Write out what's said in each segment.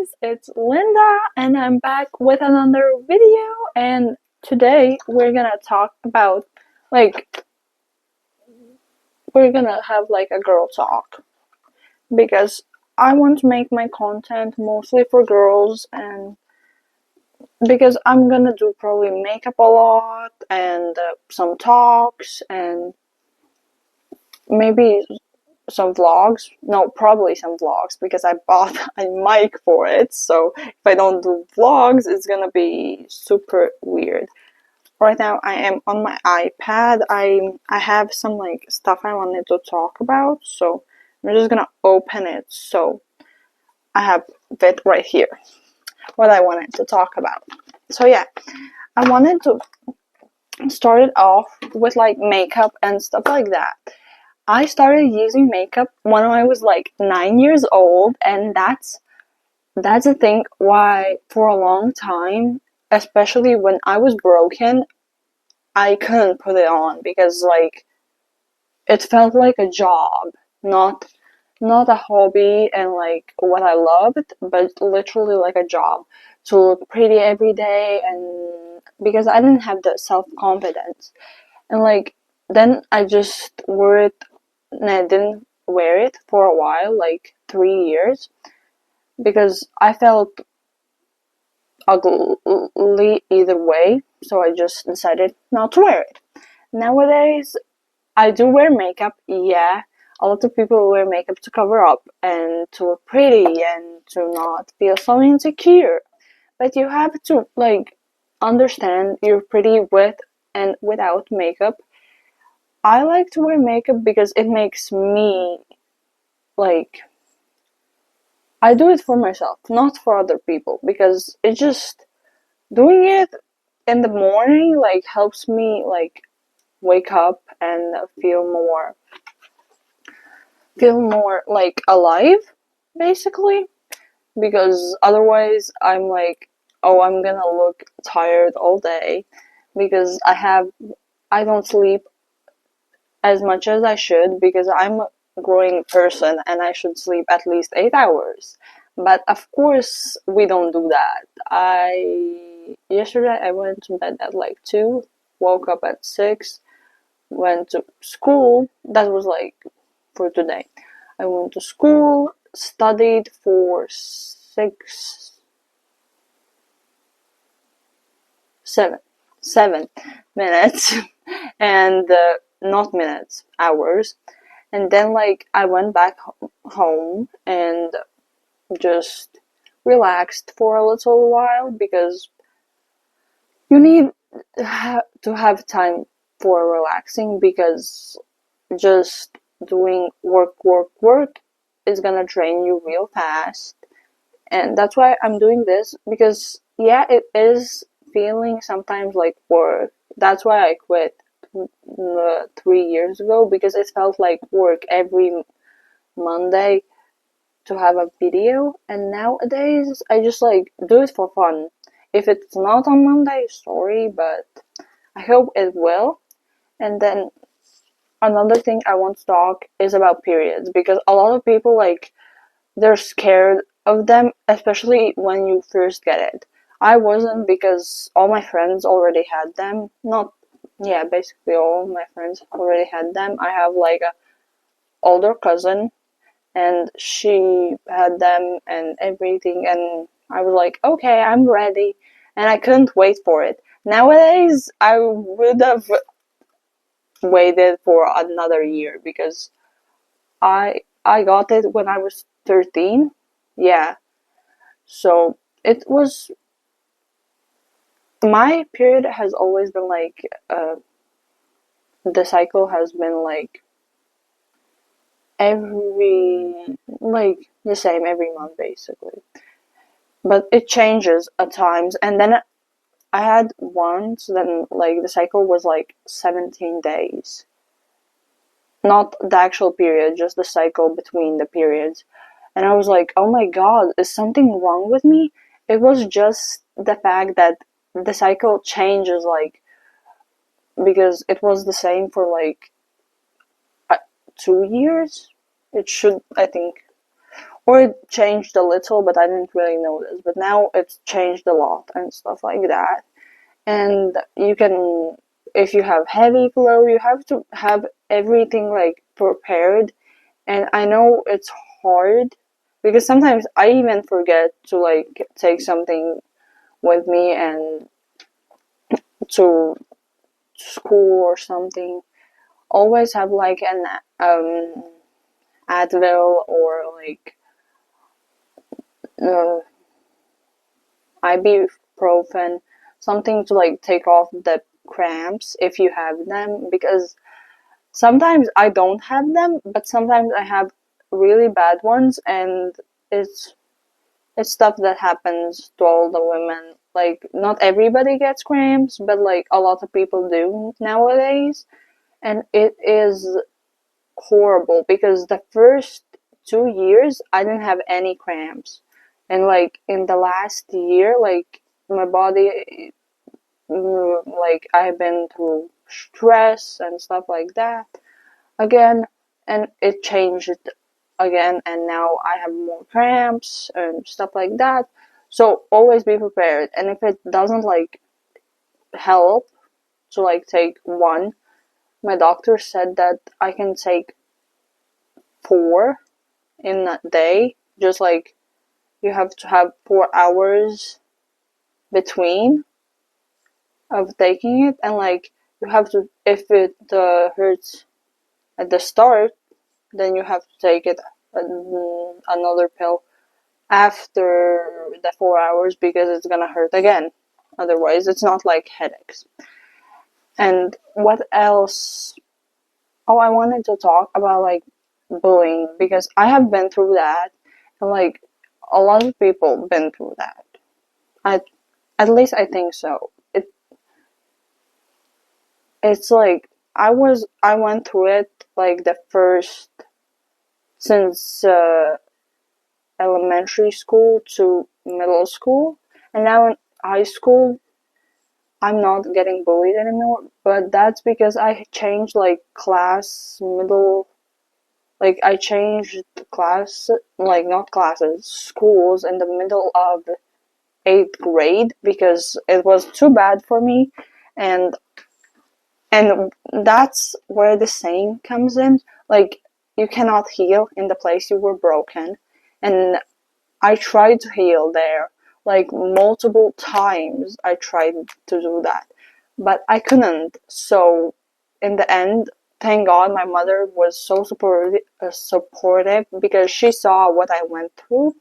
guys, it's Linda and I'm back with another video, and today we're gonna talk about like we're gonna have like a girl talk because I want to make my content mostly for girls, and because I'm gonna do probably makeup a lot and some talks and maybe some vlogs. No, probably some vlogs because I bought a mic for it. So if I don't do vlogs, it's gonna be super weird. Right now I am on my iPad. I have some like stuff I wanted to talk about, so I'm just gonna open it. So I have it right here. What I wanted to talk about. So yeah, I wanted to start it off with like makeup and stuff like that. I started using makeup when I was like 9 years old, and that's the thing why for a long time, especially when I was broken, I couldn't put it on because like it felt like a job, not not a hobby and like what I loved, but literally like a job to look pretty every day, and because I didn't have the self confidence. And like then I just wore it, and I didn't wear it for a while, like 3 years, because I felt ugly either way. So I just decided not to wear it. Nowadays, I do wear makeup, yeah. A lot of people wear makeup to cover up and to look pretty and to not feel so insecure. But you have to like understand you're pretty with and without makeup. I like to wear makeup because it makes me like I do it for myself, not for other people, because it just doing it in the morning like helps me like wake up and feel more like alive, basically, because otherwise I'm like, oh, I'm gonna look tired all day because I don't sleep as much as I should because I'm a growing person and I should sleep at least 8 hours. But of course, we don't do that. I yesterday I went to bed at like 2, woke up at 6, went to school. That was like for today. I went to school, studied for 7 minutes, and not minutes, hours. And then like I went back home and just relaxed for a little while because you need to have time for relaxing, because just doing work is gonna drain you real fast. And that's why I'm doing this, because yeah, it is feeling sometimes like work. That's why I quit 3 years ago, because it felt like work every Monday to have a video. And nowadays I just like do it for fun. If it's not on Monday, sorry, but I hope it will. And then another thing I want to talk is about periods, because a lot of people like they're scared of them, especially when you first get it. I wasn't, because all my friends already had them. Not, yeah, basically all my friends already had them. I have like a older cousin, and she had them and everything, and I was like, okay, I'm ready, and I couldn't wait for it. Nowadays, I would have waited for another year because I got it when I was 13. Yeah, so it was, my period has always been like the cycle has been like every like the same every month basically, but it changes at times. And then I had once then like the cycle was like 17 days, not the actual period, just the cycle between the periods. And I was like, oh my god, is something wrong with me? It was just the fact that the cycle changes, like, because it was the same for like 2 years. It should, I think, or it changed a little, but I didn't really notice. But now it's changed a lot and stuff like that. And you can, if you have heavy flow, you have to have everything like prepared. And I know it's hard because sometimes I even forget to like take something with me and to school or something. Always have like an Advil or like uh, ibuprofen, something to like take off the cramps if you have them, because sometimes I don't have them, but sometimes I have really bad ones, and it's it's stuff that happens to all the women. Like not everybody gets cramps, but like a lot of people do nowadays, and it is horrible because the first 2 years I didn't have any cramps, and like in the last year, like my body, like I've been through stress and stuff like that again, and it changed again, and now I have more cramps and stuff like that. So always be prepared, and if it doesn't like help to like take one, my doctor said that I can take four in a day, just like you have to have 4 hours between of taking it, and like you have to, if it hurts at the start, then you have to take it another pill after the 4 hours because it's gonna hurt again. Otherwise, it's not like headaches. And what else? Oh, I wanted to talk about like bullying because I have been through that, and like a lot of people been through that. I, at least I think so. It's like I went through it like the first, since elementary school to middle school, and now in high school I'm not getting bullied anymore, but that's because I changed like class middle, like I changed class, like not classes, schools in the middle of 8th grade because it was too bad for me, and that's where the saying comes in, like you cannot heal in the place you were broken, and I tried to heal there like multiple times. I tried to do that, but I couldn't. So in the end, thank God my mother was so supportive because she saw what I went through,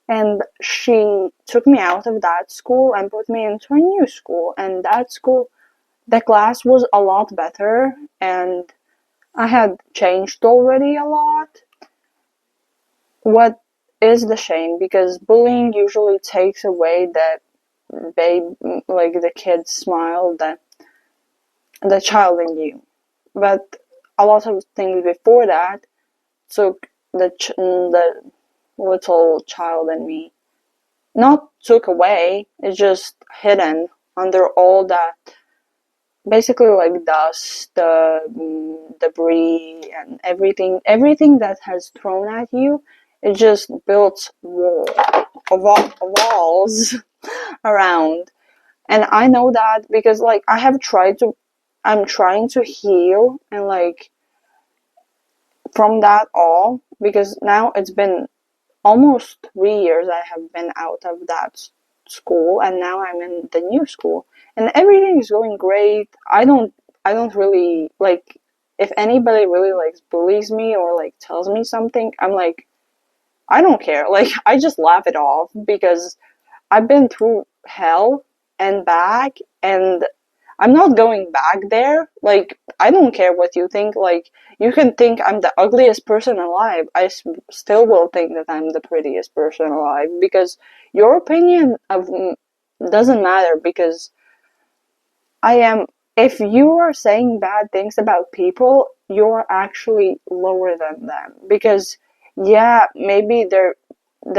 and she took me out of that school and put me into a new school. And that school, the class was a lot better, and I had changed already a lot. What is the shame, because bullying usually takes away that babe, like the kid's smile, that the child in you, but a lot of things before that took the little child in me, not took away, it's just hidden under all that, basically like dust, debris, and everything that has thrown at you. It just built walls around, and I know that because like I'm trying to heal, and like from that all, because now it's been almost 3 years I have been out of that school, and now I'm in the new school, and everything is going great. I don't really like, if anybody really like bullies me or like tells me something, I'm like, I don't care. Like I just laugh it off because I've been through hell and back, and I'm not going back there. Like, I don't care what you think. Like, you can think I'm the ugliest person alive. Still will think that I'm the prettiest person alive because your opinion of doesn't matter, because I am. If you are saying bad things about people, you're actually lower than them because, yeah, maybe they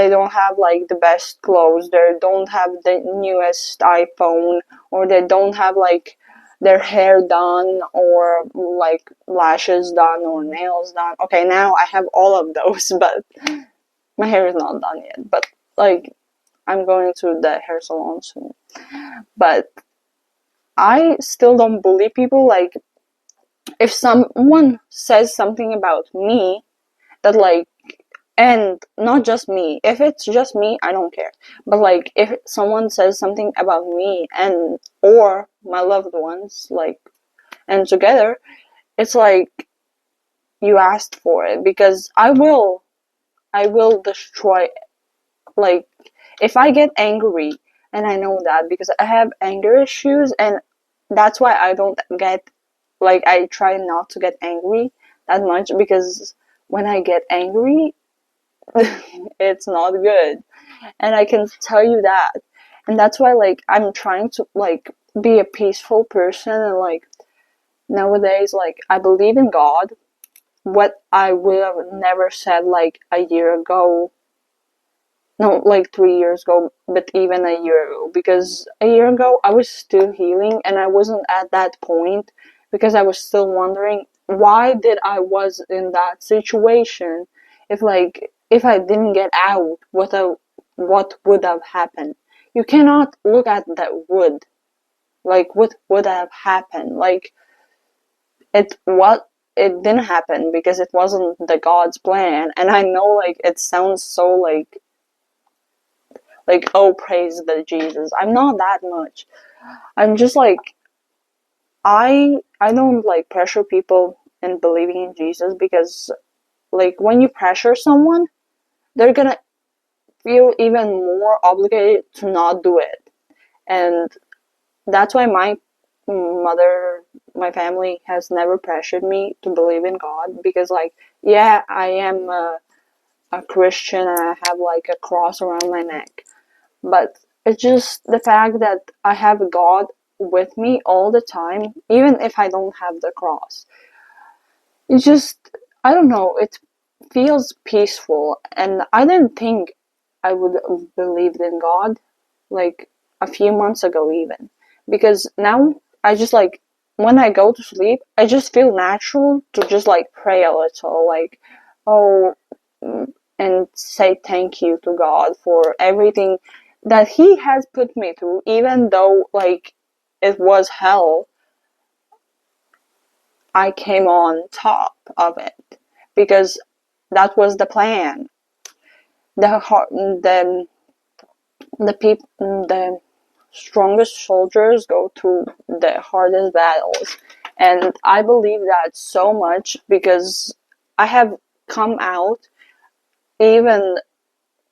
don't have like the best clothes, they don't have the newest iPhone, or they don't have like their hair done, or like lashes done, or nails done. Okay, now I have all of those, but my hair is not done yet, but like I'm going to the hair salon soon. But I still don't believe people. Like, if someone says something about me that like, and not just me, if it's just me, I don't care. But like, if someone says something about me and or my loved ones, like, and together, it's like you asked for it, because I will destroy. Like, if I get angry, and I know that because I have anger issues, and that's why I don't get, like, I try not to get angry that much, because when I get angry, it's not good. And I can tell you that. And that's why, like, I'm trying to, like, be a peaceful person, and, like, nowadays, like, I believe in God. What I would have never said, like, a year ago, no, like 3 years ago, but even a year ago, because a year ago I was still healing, and I wasn't at that point, because I was still wondering why did I was in that situation. If, like, if I didn't get out, what would have happened? You cannot look at that would, like, what would have happened. Like, it didn't happen because it wasn't the God's plan. And I know, like, it sounds so like, oh, praise the Jesus. I'm not that much. I'm just like, I don't like pressure people in believing in Jesus, because, like, when you pressure someone, they're gonna feel even more obligated to not do it. And that's why my mother, my family has never pressured me to believe in God, because, like, yeah, I am a Christian, and I have, like, a cross around my neck. But it's just the fact that I have God with me all the time, even if I don't have the cross. It's just, I don't know, it feels peaceful. And I didn't think I would have believed in God, like, a few months ago, even. Because now I just, like, when I go to sleep, I just feel natural to just, like, pray a little, like, oh, and say thank you to God for everything that He has put me through, even though, like, it was hell. I came on top of it, because that was the plan. The strongest soldiers go through the hardest battles, and I believe that so much, because I have come out even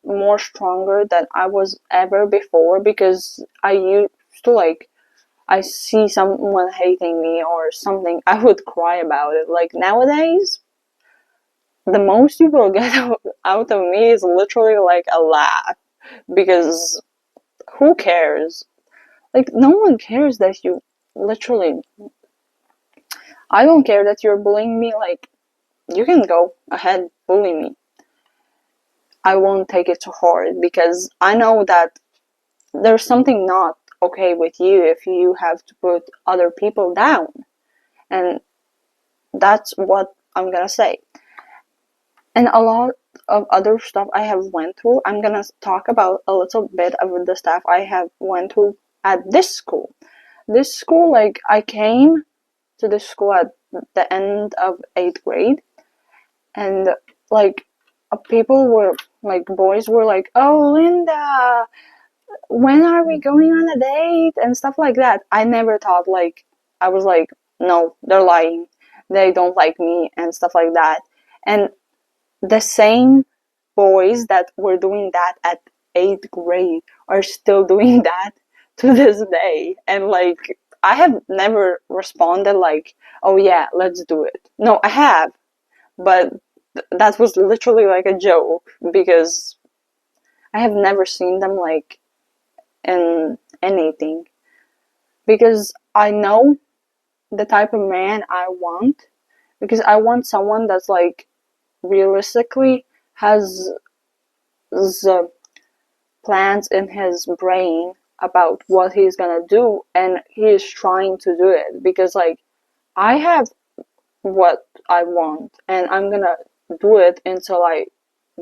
more stronger than I was ever before, because I used to, like, I see someone hating me or something, I would cry about it. Like, nowadays, the most you will get out of me is literally, like, a laugh, because who cares? Like, no one cares that you literally. I don't care that you're bullying me. Like, you can go ahead, bully me. I won't take it to heart, because I know that there's something not okay with you if you have to put other people down. And that's what I'm gonna say. And a lot of other stuff I have went through, I'm gonna talk about a little bit of the stuff I have went through at this school. This school, like, I came to this school at the end of 8th grade, and, like, people were, like, boys were like, oh, Linda, when are we going on a date and stuff like that. I never thought, like, I was like, no, they're lying, they don't like me and stuff like that. And the same boys that were doing that at 8th grade are still doing that to this day. And, like, I have never responded like, oh yeah, let's do it. No, I have, but that was literally like a joke, because I have never seen them, like, in anything, because I know the type of man I want, because I want someone that's, like, realistically has the plans in his brain about what he's gonna do, and he is trying to do it, because, like, I have what I want, and I'm gonna do it until I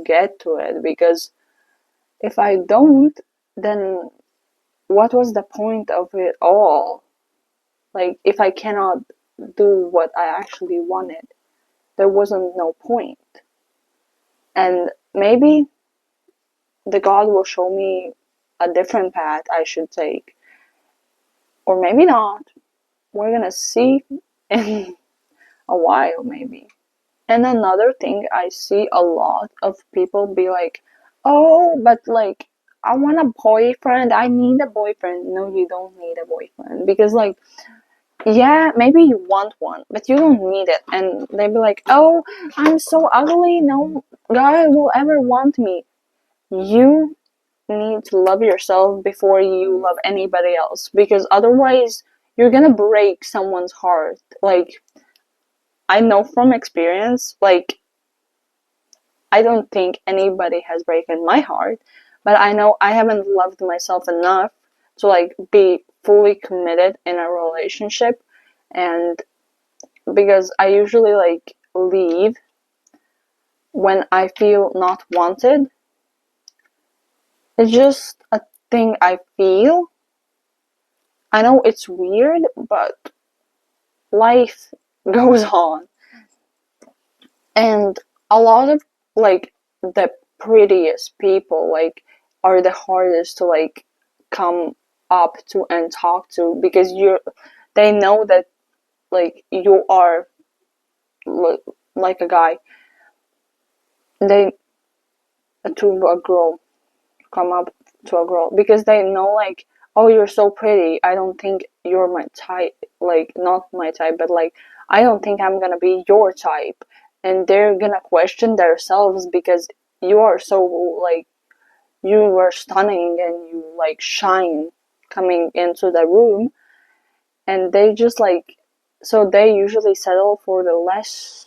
get to it, because if I don't, then what was the point of it all? Like, if I cannot do what I actually wanted, there wasn't no point. And maybe the God will show me a different path I should take, or maybe not. We're gonna see in a while, maybe. And another thing, I see a lot of people be like, oh, but like, I want a boyfriend, I need a boyfriend. No, you don't need a boyfriend. Because, like, yeah, maybe you want one, but you don't need it. And they be like, oh, I'm so ugly, no guy will ever want me. You need to love yourself before you love anybody else, because otherwise you're gonna break someone's heart. Like, I know from experience, like, I don't think anybody has broken my heart, but I know I haven't loved myself enough to like be fully committed in a relationship. And because I usually like leave when I feel not wanted. It's just a thing I feel. I know it's weird, but life goes on. And a lot of like the prettiest people like are the hardest to like come up to and talk to, because they know that like you are like a guy. They to a girl come up to a girl because they know like, oh, you're so pretty, I don't think you're my type, like not my type, but like I don't think I'm gonna be your type. And they're gonna question themselves because you are so like, you were stunning and you like shine coming into the room. And they just like, so they usually settle for the less.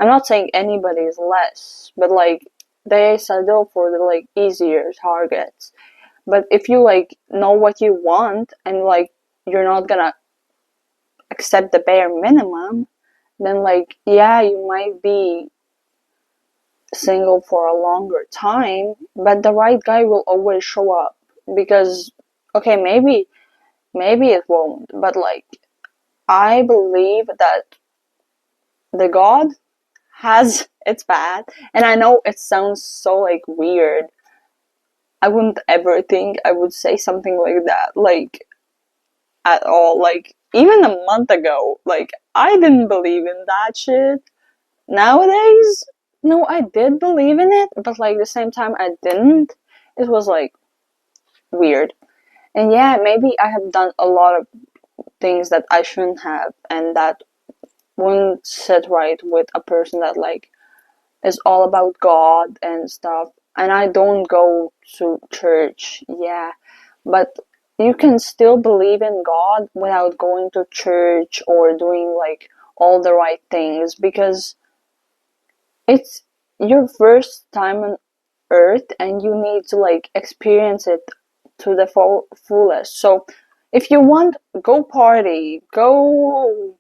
I'm not saying anybody is less, but like they settle for the like easier targets. But if you like know what you want and like you're not gonna accept the bare minimum, then like, yeah, you might be single for a longer time, but the right guy will always show up. Because okay, maybe it won't, but like I believe that the God has its path. And I know it sounds so like weird. I wouldn't ever think I would say something like that, like at all. Like even a month ago, like I didn't believe in that shit. Nowadays, no, I did believe in it, but like the same time I didn't. It was like weird. And yeah, maybe I have done a lot of things that I shouldn't have, and that wouldn't sit right with a person that like is all about God and stuff. And I don't go to church, yeah, but you can still believe in God without going to church or doing like all the right things, because it's your first time on earth and you need to like experience it to the fullest. So if you want, go party, go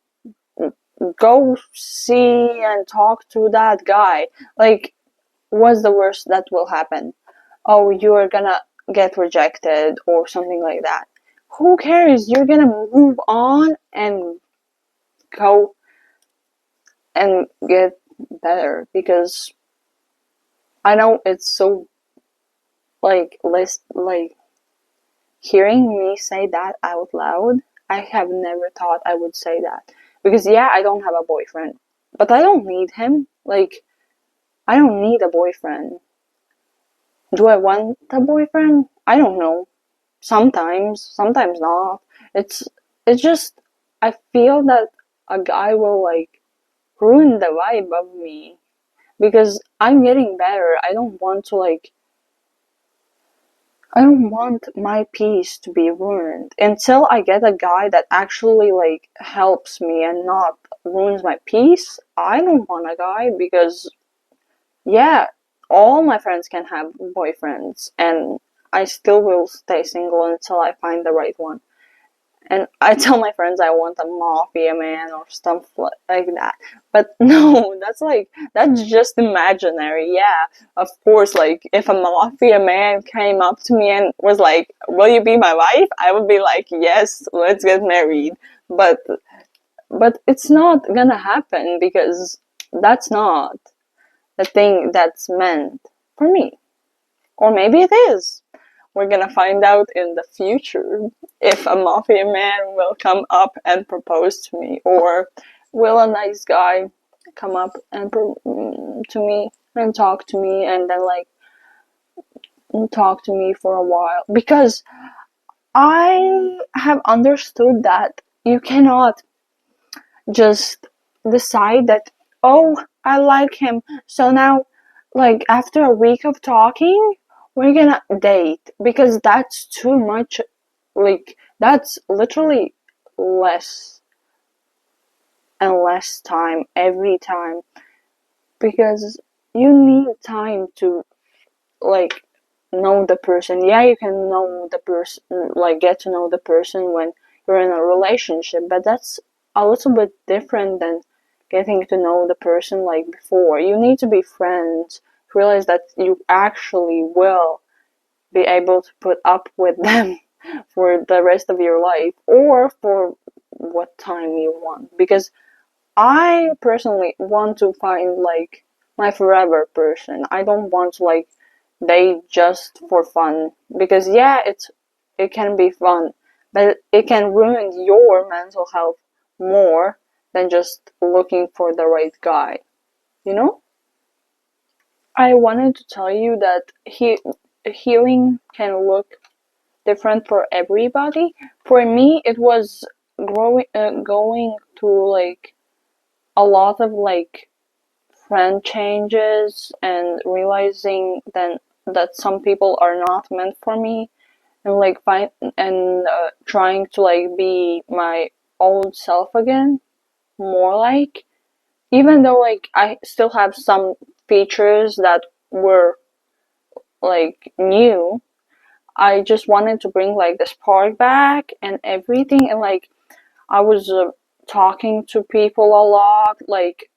see and talk to that guy. Like, what's the worst that will happen? Oh, you're gonna get rejected or something like that. Who cares? You're gonna move on and go and get better, because I know it's so like less like hearing me say that out loud. I have never thought I would say that, because yeah, I don't have a boyfriend, but I don't need him. Like, I don't need a boyfriend. Do I want a boyfriend? I don't know. Sometimes not. It's it's just I feel that a guy will like ruin the vibe of me, because I'm getting better. I don't want my peace to be ruined until I get a guy that actually like helps me and not ruins my peace. I don't want a guy, because yeah, all my friends can have boyfriends and I still will stay single until I find the right one. And I tell my friends I want a mafia man or stuff like that. But no, that's just imaginary. Yeah, of course, like if a mafia man came up to me and was like, "Will you be my wife?" I would be like, "Yes, let's get married." But but it's not gonna happen because that's not the thing that's meant for me. Or maybe it is. We're gonna find out in the future if a mafia man will come up and propose to me, or will a nice guy come up and to me and talk to me, and then like talk to me for a while. Because I have understood that you cannot just decide that, oh, I like him, so now, like, after a week of talking, we're gonna date, because that's too much. Like, that's literally less and less time every time, because you need time to, like, know the person. Yeah, you can know the person, like, get to know the person when you're in a relationship, but that's a little bit different than getting to know the person like before. You need to be friends, realize that you actually will be able to put up with them for the rest of your life, or for what time you want. Because I personally want to find like my forever person. I don't want to like date just for fun, because yeah, it can be fun, but it can ruin your mental health more than just looking for the right guy, you know? I wanted to tell you that healing can look different for everybody. For me, it was going through like a lot of like friend changes, and realizing then that some people are not meant for me, and like find and trying to like be my old self again, more like, even though like I still have some features that were like new, I just wanted to bring like the spark back and everything. And like I was talking to people a lot. Like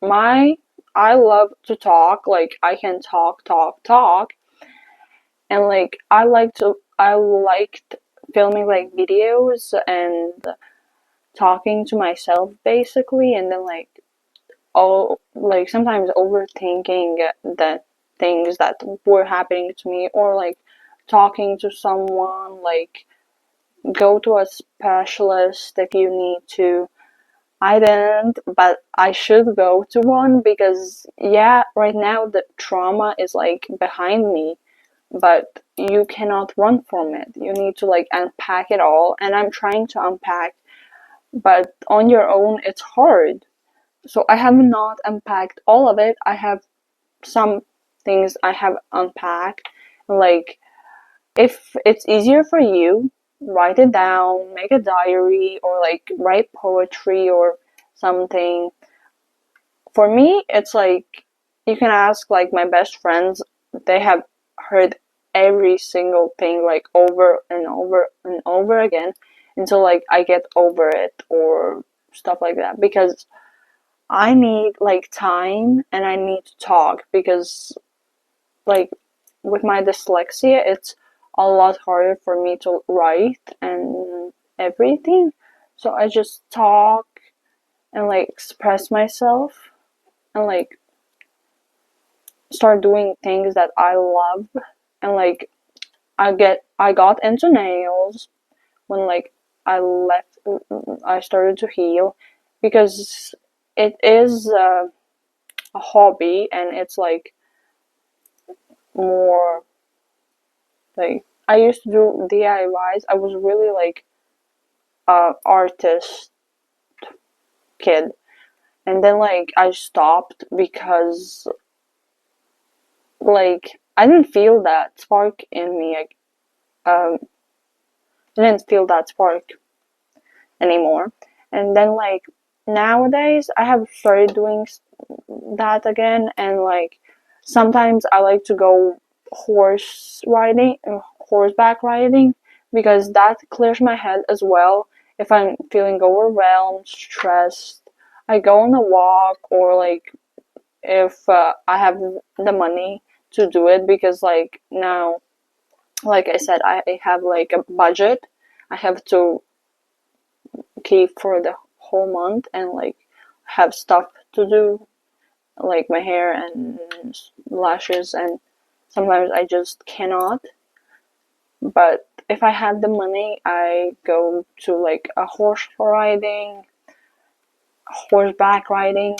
my I love to talk. Like I can talk, and like I liked filming like videos and talking to myself basically, and then like all like sometimes overthinking the things that were happening to me, or like talking to someone, like go to a specialist if you need to. I didn't, but I should go to one, because yeah, right now the trauma is like behind me, but you cannot run from it. You need to like unpack it all, and I'm trying to unpack, but on your own it's hard. So I have not unpacked all of it. I have some things I have unpacked. Like, if it's easier for you, write it down, make a diary, or like write poetry or something. For me, it's like you can ask like my best friends, they have heard every single thing like over and over and over again, until like I get over it or stuff like that, because I need like time and I need to talk, because like with my dyslexia, it's a lot harder for me to write and everything. So I just talk and like express myself, and like start doing things that I love. And like I got into nails when like I left I started to heal, because it is a hobby, and it's like more like I used to do DIYs. I was really like a artist kid, and then like I stopped because like I didn't feel that spark in me. I didn't feel that spark anymore. And then like nowadays I have started doing that again, and like sometimes I like to go horseback riding, because that clears my head as well. if I'm feeling overwhelmed, stressed, I go on a walk, or like if I have the money to do it, because like now, like I said, I have like a budget I have to keep for the whole month, and like have stuff to do, like my hair and lashes, and sometimes I just cannot. But if I have the money, I go to like a horseback riding,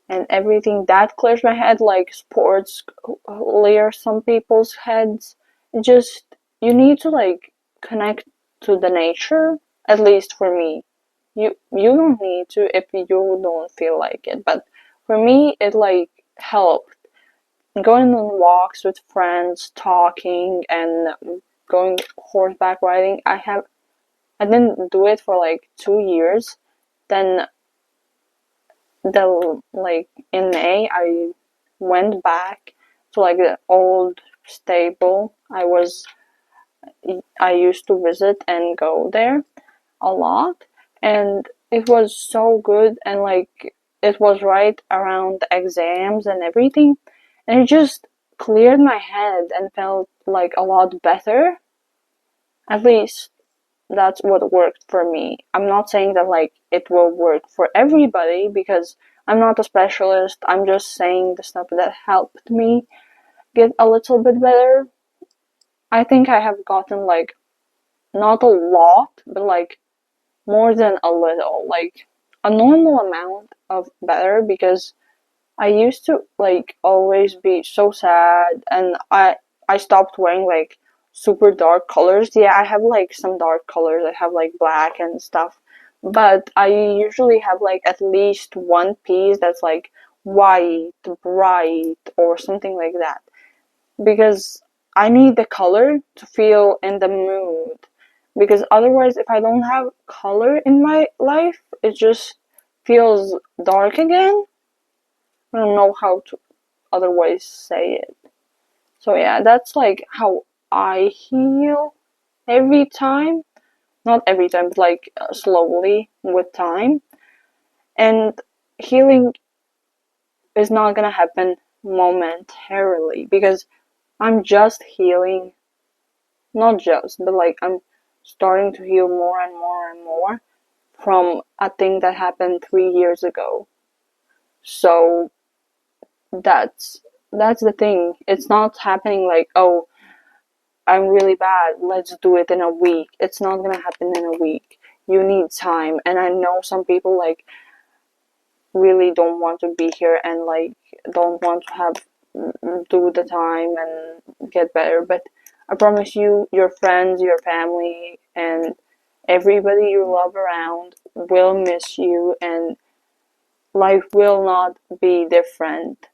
and everything that clears my head, like sports clear some people's heads. Just, you need to like connect to the nature, at least for me. You don't need to if you don't feel like it, but for me it like helped. Going on walks with friends, talking, and going horseback riding. I didn't do it for like 2 years. Then the like in May I went back to like the old stable I used to visit and go there a lot, and it was so good, and like it was right around the exams and everything, and it just cleared my head and felt like a lot better. At least that's what worked for me. I'm not saying that like it will work for everybody, because I'm not a specialist. I'm just saying the stuff that helped me get a little bit better. I think I have gotten like not a lot, but like more than a little, like a normal amount of better, because I used to like always be so sad, and I stopped wearing like super dark colors. Yeah, I have like some dark colors. I have like black and stuff, but I usually have like at least one piece that's like white, bright, or something like that, because I need the color to feel in the mood. Because otherwise, if I don't have color in my life, it just feels dark again. I don't know how to otherwise say it. So yeah, that's like how I heal every time. Not every time, but like slowly with time. And healing is not gonna happen momentarily, because I'm just healing, not just, but like I'm starting to heal more and more and more from a thing that happened 3 years ago. So that's that's the thing. It's not happening like, oh, I'm really bad, let's do it in a week. It's not gonna happen in a week. You need time. And I know some people like really don't want to be here, and like don't want to have do the time and get better, but I promise you, your friends, your family, and everybody you love around will miss you, and life will not be different.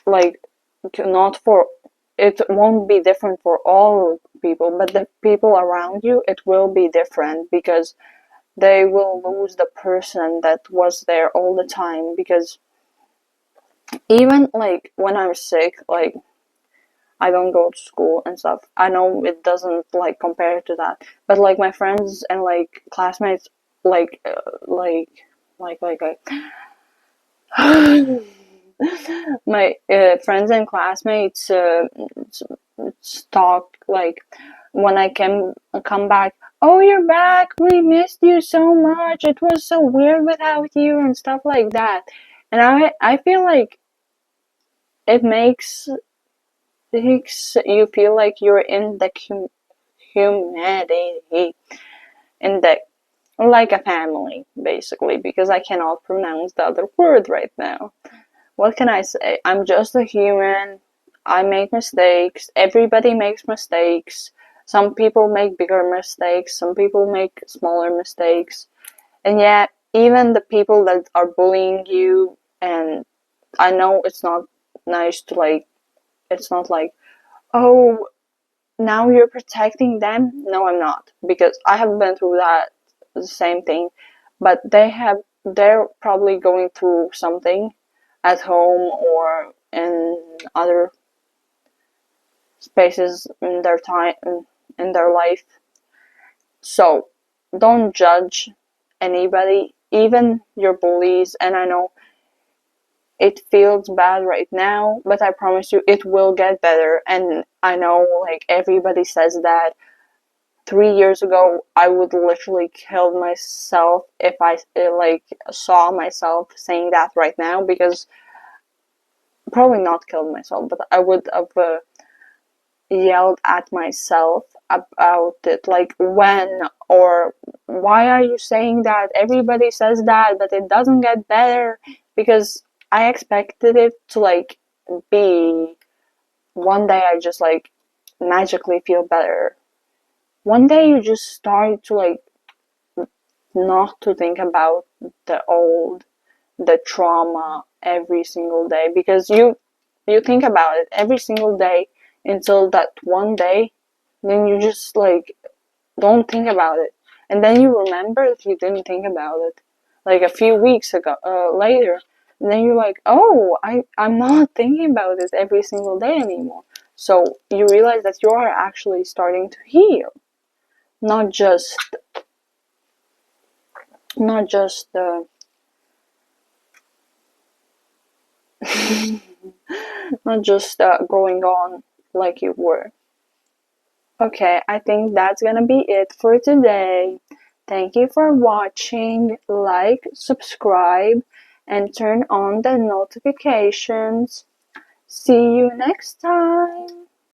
Like, not for, it won't be different for all people, but the people around you, it will be different, because they will lose the person that was there all the time. Because even like when I'm sick, like I don't go to school and stuff. I know it doesn't like compare to that, but like my friends and like classmates, like like my friends and classmates talk like when I can come back. Oh, you're back! We missed you so much. It was so weird without you and stuff like that. And I feel like it makes you feel like you're in the humanity, in the like a family, basically, because I cannot pronounce the other word right now. What can I say? I'm just a human. I make mistakes. Everybody makes mistakes. Some people make bigger mistakes. Some people make smaller mistakes. And yet, even the people that are bullying you, and I know it's not nice to like, it's not like, oh, now you're protecting them. No, I'm not, because I have been through that the same thing, but they're probably going through something at home or in other spaces in their time in their life. So don't judge anybody, even your bullies. And I know it feels bad right now, but I promise you it will get better. And I know, like, everybody says that 3 years ago I would literally kill myself if I like saw myself saying that right now, because probably not killed myself, but I would have yelled at myself about it, like, when or why are you saying that? Everybody says that, but it doesn't get better. Because I expected it to, like, be one day I just, like, magically feel better. One day you just start to, like, not to think about the trauma every single day, because you think about it every single day until that one day, then you just, like, don't think about it, and then you remember that you didn't think about it, like, a few weeks ago later, and then you're like, oh, I'm not thinking about it every single day anymore. So you realize that you are actually starting to heal, not just not just not just going on like you were. Okay, I think that's gonna be it for today. Thank you for watching. Like, subscribe, and turn on the notifications. See you next time.